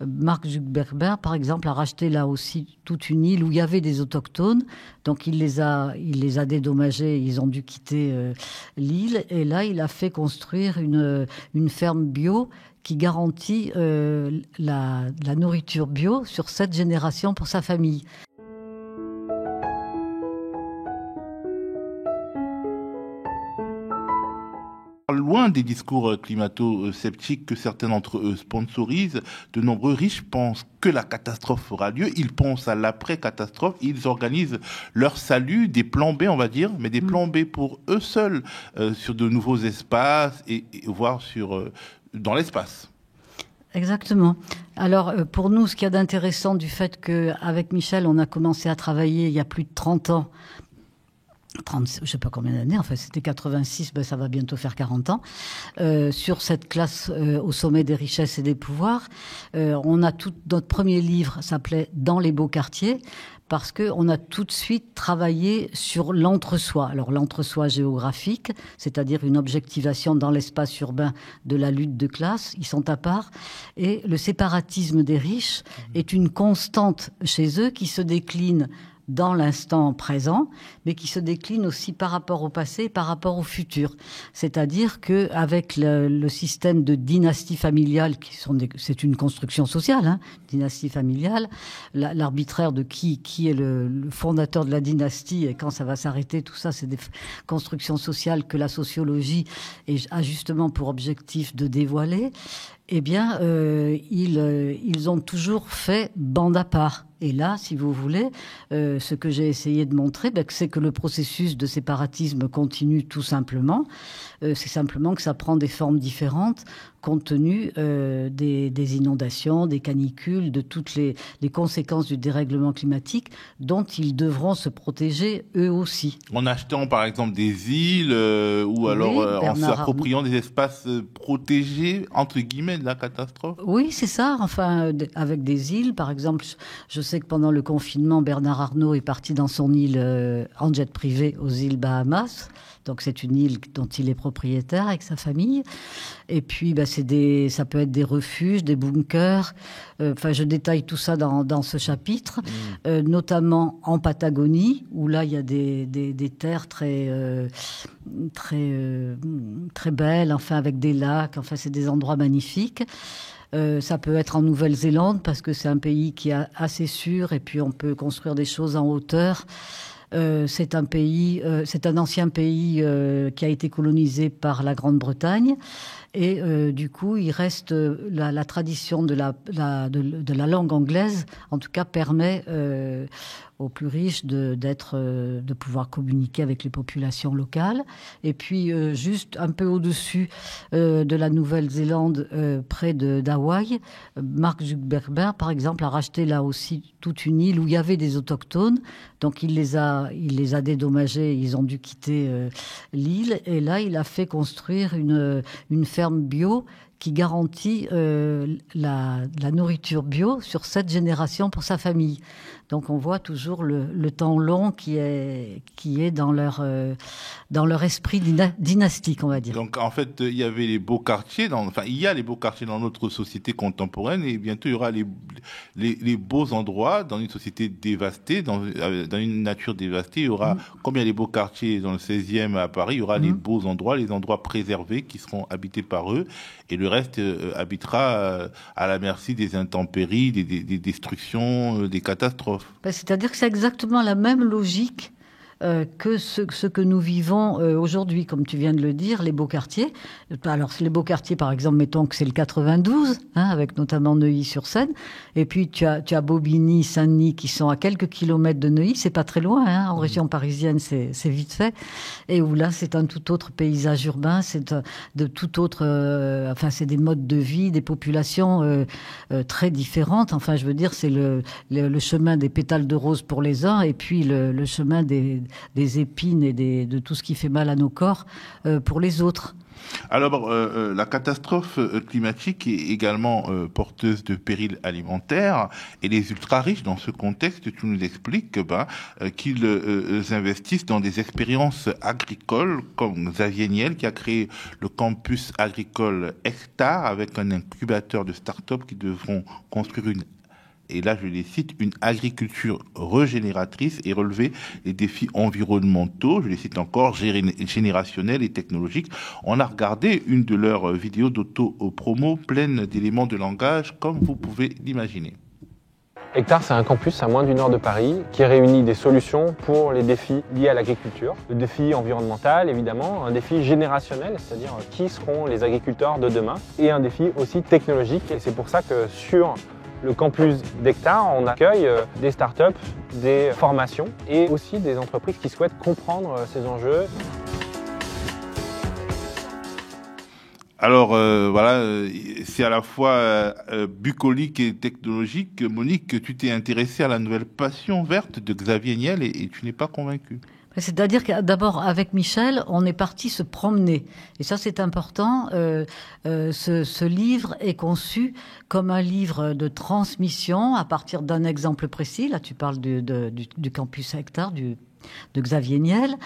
Mark Zuckerberg, par exemple, a racheté là aussi toute une île où il y avait des autochtones. Donc il les a dédommagés, ils ont dû quitter l'île. Et là, il a fait construire une ferme bio qui garantit la nourriture bio sur 7 générations pour sa famille. Loin des discours climato-sceptiques que certains d'entre eux sponsorisent, de nombreux riches pensent que la catastrophe aura lieu. Ils pensent à l'après-catastrophe. Ils organisent leur salut, des plans B, on va dire, mais des plans B pour eux seuls, sur de nouveaux espaces et voire dans l'espace. Exactement. Alors, pour nous, ce qu'il y a d'intéressant du fait qu'avec Michel, on a commencé à travailler il y a plus de 30 ans, 30, je sais pas combien d'années, enfin c'était 86, ben ça va bientôt faire 40 ans, sur cette classe au sommet des richesses et des pouvoirs. On a notre premier livre s'appelait Dans les beaux quartiers, parce qu'on a tout de suite travaillé sur l'entre-soi. Alors l'entre-soi géographique, c'est-à-dire une objectivation dans l'espace urbain de la lutte de classe, ils sont à part, et le séparatisme des riches est une constante chez eux qui se décline dans l'instant présent, mais qui se décline aussi par rapport au passé et par rapport au futur. C'est-à-dire qu'avec le système de dynastie familiale, c'est une construction sociale, hein, dynastie familiale, l'arbitraire de qui est le fondateur de la dynastie et quand ça va s'arrêter, tout ça, c'est des constructions sociales que la sociologie a justement pour objectif de dévoiler. Eh bien, ils ont toujours fait bande à part. Et là, si vous voulez, ce que j'ai essayé de montrer, c'est que le processus de séparatisme continue tout simplement. C'est simplement que ça prend des formes différentes compte tenu des inondations, des canicules, de toutes les conséquences du dérèglement climatique dont ils devront se protéger eux aussi. En achetant par exemple des îles ou alors en s'appropriant des espaces protégés, entre guillemets, de la catastrophe. Oui, c'est ça. Enfin, avec des îles, par exemple, je sais que pendant le confinement, Bernard Arnault est parti dans son île en jet privé aux îles Bahamas. Donc c'est une île dont il est propriétaire avec sa famille. Et puis ça peut être des refuges, des bunkers. Enfin, je détaille tout ça dans ce chapitre, notamment en Patagonie, où là il y a des terres très belles, enfin avec des lacs. Enfin, c'est des endroits magnifiques. Ça peut être en Nouvelle-Zélande parce que c'est un pays qui est assez sûr et puis on peut construire des choses en hauteur. C'est un ancien pays qui a été colonisé par la Grande-Bretagne et du coup il reste la tradition de la langue anglaise, en tout cas permet aux plus riches de pouvoir communiquer avec les populations locales. Et puis juste un peu au-dessus de la Nouvelle-Zélande, près d'Hawaï, Mark Zuckerberg par exemple a racheté là aussi toute une île où il y avait des autochtones. Donc il les a dédommagés, ils ont dû quitter l'île. Et là il a fait construire une ferme bio qui garantit la nourriture bio sur 7 générations pour sa famille. Donc on voit toujours le temps long qui est dans leur esprit dynastique, on va dire. Donc en fait, il y avait les beaux quartiers, il y a les beaux quartiers dans notre société contemporaine et bientôt il y aura les beaux endroits dans une société dévastée, dans une nature dévastée. Il y aura, comme il y a les beaux quartiers dans le 16e à Paris, il y aura les beaux endroits, les endroits préservés qui seront habités par eux et le reste habitera à la merci des intempéries, des destructions, des catastrophes. C'est-à-dire que c'est exactement la même logique que ce que nous vivons aujourd'hui, comme tu viens de le dire, les beaux quartiers. Alors, les beaux quartiers, par exemple, mettons que c'est le 92, avec notamment Neuilly-sur-Seine. Et puis, tu as Bobigny, Saint-Denis, qui sont à quelques kilomètres de Neuilly. C'est pas très loin, en région parisienne, c'est vite fait. Et où là, c'est un tout autre paysage urbain, c'est de tout autre... c'est des modes de vie, des populations très différentes. Enfin, je veux dire, c'est le chemin des pétales de rose pour les uns, et puis le chemin des épines et de tout ce qui fait mal à nos corps pour les autres. Alors, la catastrophe climatique est également porteuse de périls alimentaires, et les ultra-riches, dans ce contexte, tu nous expliques qu'ils investissent dans des expériences agricoles, comme Xavier Niel, qui a créé le campus agricole Hectare, avec un incubateur de start-up qui devront construire et là je les cite, une agriculture régénératrice et relever les défis environnementaux, je les cite encore, générationnels et technologiques. On a regardé une de leurs vidéos d'auto-promo pleine d'éléments de langage, comme vous pouvez l'imaginer. Hectare, c'est un campus à moins d'une heure de Paris qui réunit des solutions pour les défis liés à l'agriculture. Le défi environnemental, évidemment, un défi générationnel, c'est-à-dire qui seront les agriculteurs de demain, et un défi aussi technologique. Et c'est pour ça que sur le campus d'Hectare, on accueille des startups, des formations et aussi des entreprises qui souhaitent comprendre ces enjeux. Alors voilà, c'est à la fois bucolique et technologique. Monique, tu t'es intéressée à la nouvelle passion verte de Xavier Niel et tu n'es pas convaincue. C'est-à-dire que d'abord, avec Michel, on est parti se promener. Et ça, c'est important. Ce livre est conçu comme un livre de transmission à partir d'un exemple précis. Là, tu parles du campus Hectare, de Xavier Niel.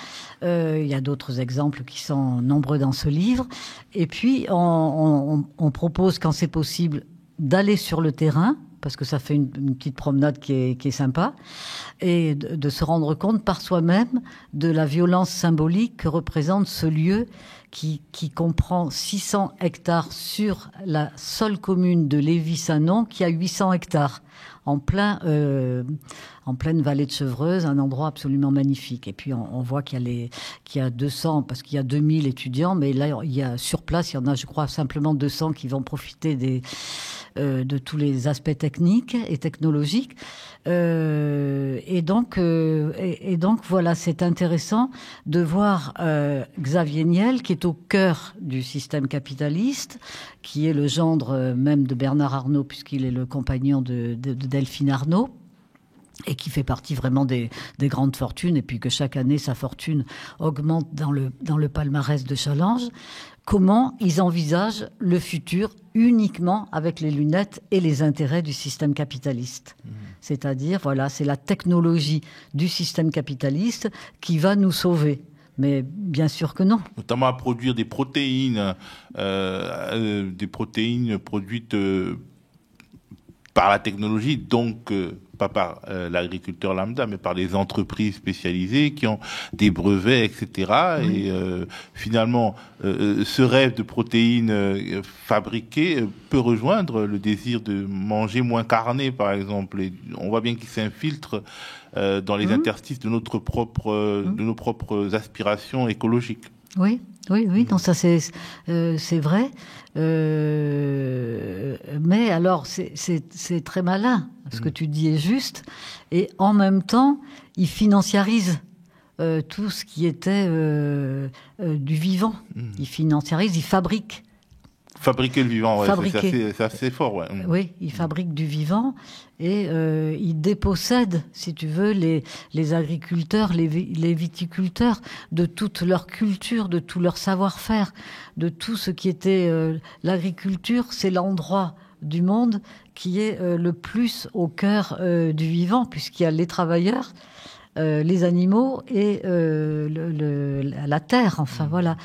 Il y a d'autres exemples qui sont nombreux dans ce livre. Et puis, on propose, quand c'est possible, d'aller sur le terrain, parce que ça fait une petite promenade qui est sympa, et de se rendre compte par soi-même de la violence symbolique que représente ce lieu qui comprend 600 hectares sur la seule commune de Lévis-Sanon, qui a 800 hectares, en pleine vallée de Chevreuse, un endroit absolument magnifique. Et puis on voit qu'il y a 200, parce qu'il y a 2000 étudiants, mais là, sur place, il y en a, je crois, simplement 200 qui vont profiter de tous les aspects techniques et technologiques. Et donc voilà, c'est intéressant de voir Xavier Niel, qui est au cœur du système capitaliste, qui est le gendre même de Bernard Arnault, puisqu'il est le compagnon de Delphine Arnault, et qui fait partie vraiment des grandes fortunes, et puis que chaque année, sa fortune augmente dans le palmarès de Challenge. Comment ils envisagent le futur uniquement avec les lunettes et les intérêts du système capitaliste. C'est-à-dire, voilà, c'est la technologie du système capitaliste qui va nous sauver. Mais bien sûr que non. Notamment à produire des protéines produites par la technologie, donc pas par l'agriculteur lambda, mais par les entreprises spécialisées qui ont des brevets, etc. Oui. Et finalement, ce rêve de protéines fabriquées peut rejoindre le désir de manger moins carné, par exemple. Et on voit bien qu'il s'infiltre dans les interstices de nos propres aspirations écologiques. Oui, non, ça c'est vrai. Mais alors, c'est très malin. Ce que tu dis est juste. Et en même temps, il financiarise tout ce qui était du vivant. Il financiarise, il fabrique. Fabriquer le vivant, ouais, c'est assez fort. Ouais. Oui, il fabrique du vivant et il dépossède, si tu veux, les agriculteurs, les viticulteurs de toute leur culture, de tout leur savoir-faire, de tout ce qui était l'agriculture. C'est l'endroit du monde qui est le plus au cœur du vivant, puisqu'il y a les travailleurs, les animaux et la terre, enfin voilà.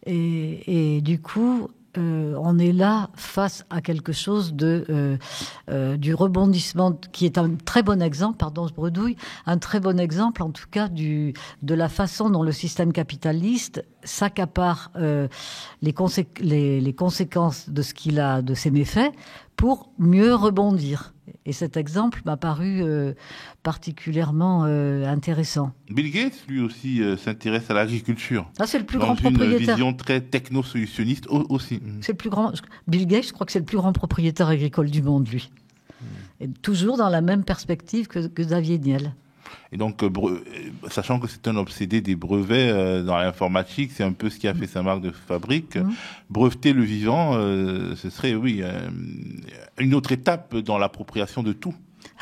Et du coup, on est là face à quelque chose du rebondissement, qui est un très bon exemple, pardon, je bredouille, un très bon exemple en tout cas de la façon dont le système capitaliste s'accapare les conséquences de ce qu'il a, de ses méfaits, pour mieux rebondir. Et cet exemple m'a paru particulièrement intéressant. Bill Gates, lui aussi, s'intéresse à l'agriculture. Ah, c'est le plus grand propriétaire. Dans une vision très techno-solutionniste aussi. C'est le plus grand. Bill Gates, je crois que c'est le plus grand propriétaire agricole du monde, lui. Et toujours dans la même perspective que Xavier Niel. Et donc, sachant que c'est un obsédé des brevets dans l'informatique, c'est un peu ce qui a fait sa marque de fabrique. Breveter le vivant, ce serait, oui, une autre étape dans l'appropriation de tout.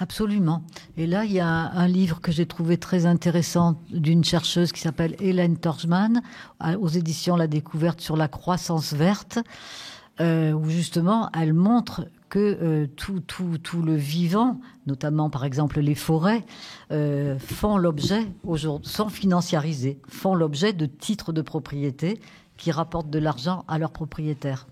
Absolument. Et là, il y a un livre que j'ai trouvé très intéressant d'une chercheuse qui s'appelle Hélène Torchman, aux éditions La Découverte, sur la croissance verte, où justement, elle montre que tout le vivant, notamment par exemple les forêts, font l'objet, sont financiarisés, font l'objet de titres de propriété qui rapportent de l'argent à leurs propriétaires.